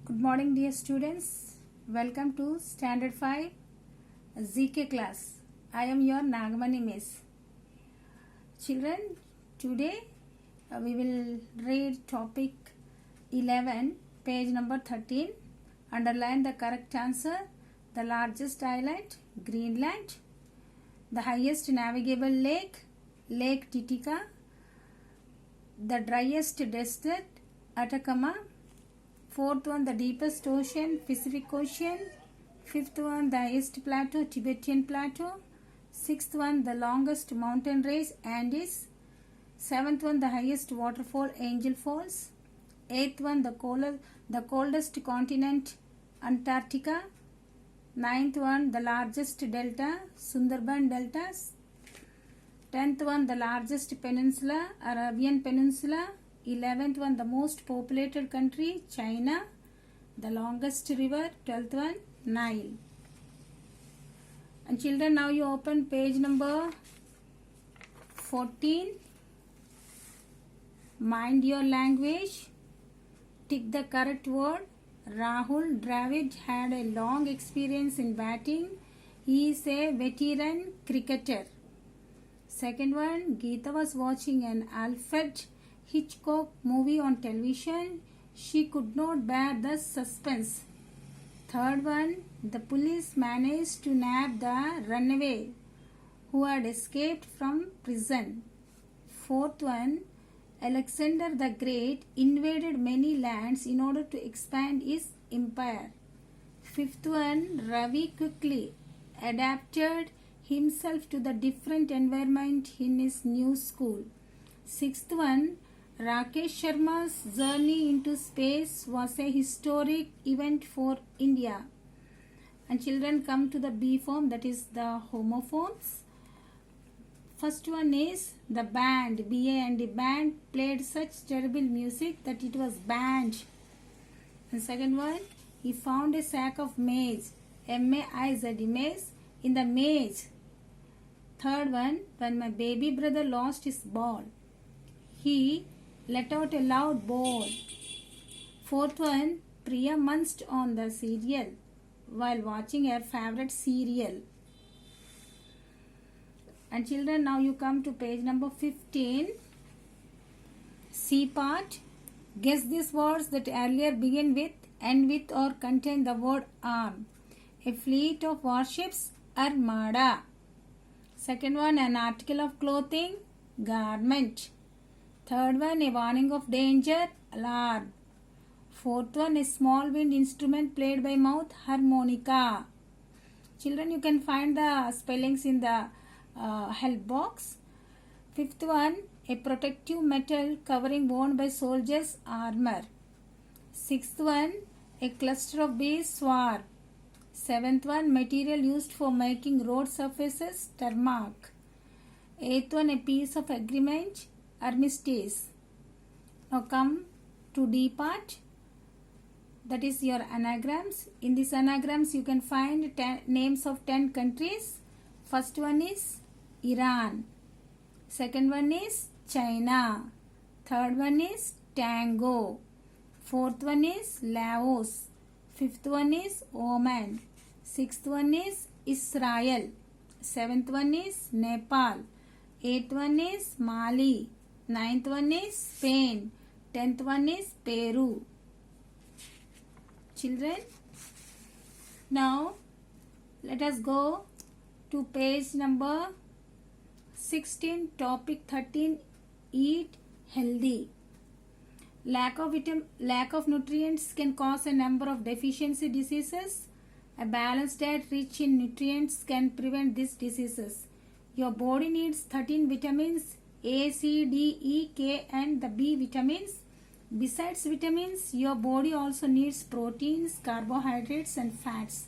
Good morning, dear students. Welcome to Standard 5 ZK class. I am your Nagamani Miss. Children, today we will read topic 11, page number 13. Underline the correct answer. The largest island, Greenland. The highest navigable lake, Lake Titicaca. The driest desert, Atacama. Fourth one, the deepest ocean, Pacific Ocean. Fifth one, the highest plateau, Tibetan Plateau. Sixth one, the longest mountain range, Andes. Seventh one, the highest waterfall, Angel Falls. Eighth one, the coldest continent, Antarctica. Ninth one, the largest delta, Sundarban Deltas. 10th one, the largest peninsula, Arabian Peninsula. 11th one, the most populated country, China. The longest river, 12th one, Nile. And children, now you open page number 14. Mind your language. Tick the correct word. Rahul Dravid had a long experience in batting. He is a veteran cricketer. Second one, Geeta was watching an Alfred Hitchcock movie on television. She could not bear the suspense. Third one, the police managed to nab the runaway who had escaped from prison. Fourth one, Alexander the Great invaded many lands in order to expand his empire. Fifth one, Ravi quickly adapted himself to the different environment in his new school. Sixth one, Rakesh Sharma's journey into space was a historic event for India. And children, come to the B form, that is the homophones. First one is the band, B-A-N-D, band played such terrible music that it was banned. And second one, he found a sack of maize, M-A-I-Z, maize, in the maze. Third one, when my baby brother lost his ball, he let out a loud bawl. Fourth one, Priya munched on the cereal while watching her favorite serial. And children, now you come to page number 15. C part. Guess these words that earlier begin with, end with, or contain the word arm. A fleet of warships, armada. Second one, an article of clothing, garment. Third one, a warning of danger, alarm. Fourth one, a small wind instrument played by mouth, harmonica. Children, you can find the spellings in the help box. Fifth one, a protective metal covering worn by soldiers, armor. Sixth one, a cluster of bees, swarm. Seventh one, material used for making road surfaces, tarmac. Eighth one, a piece of agreement, armistice. Now come to D part, that is your anagrams. In these anagrams you can find names of 10 countries. First one is Iran. Second one is China. Third one is Tango. Fourth one is Laos. Fifth one is Oman. Sixth one is Israel. Seventh one is Nepal. Eighth one is Mali. Ninth one is Spain. 10th one is Peru. Children, now let us go to page number 16, topic 13, eat healthy. Lack of nutrients can cause a number of deficiency diseases. A balanced diet rich in nutrients can prevent these diseases. Your body needs 13 vitamins, A, C, D, E, K and the B vitamins. Besides vitamins, your body also needs proteins, carbohydrates and fats.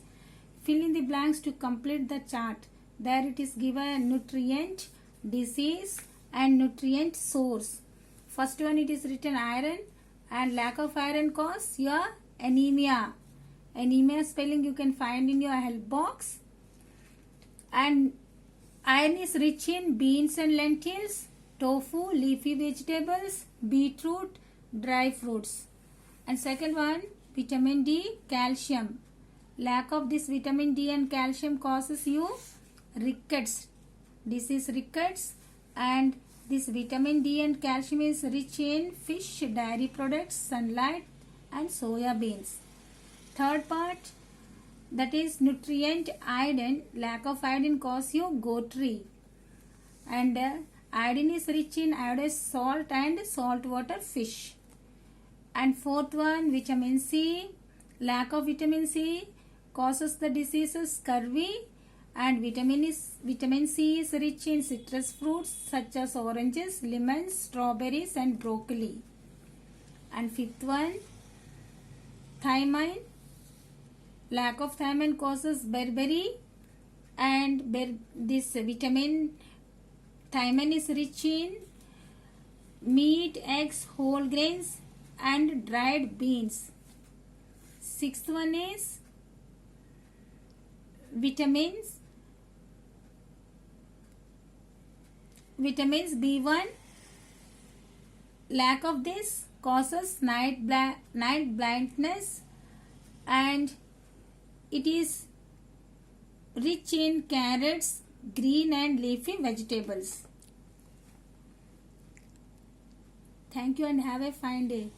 Fill in the blanks to complete the chart. There it is given nutrient, disease and nutrient source. First one, it is written iron, and lack of iron cause your anemia. Anemia spelling you can find in your help box. And iron is rich in beans and lentils, tofu, leafy vegetables, beetroot, dry fruits. And second one, Vitamin D, calcium. Lack of this vitamin D and calcium causes you rickets, disease rickets. And this vitamin D and calcium is rich in fish, dairy products, sunlight and soya beans. Third part, that is nutrient iodine. Lack of iodine causes you goitre. And iodine is rich in iodized salt and saltwater fish. And fourth one, vitamin C. Lack of vitamin C causes the diseases scurvy. And vitamin C is rich in citrus fruits such as oranges, lemons, strawberries and broccoli. And fifth one, thiamine. Lack of thiamine causes beriberi. And this vitamin thiamine is rich in meat, eggs, whole grains and dried beans. Sixth one is vitamins B1. Lack of this causes night blindness, and it is rich in carrots, green and leafy vegetables. Thank you and have a fine day.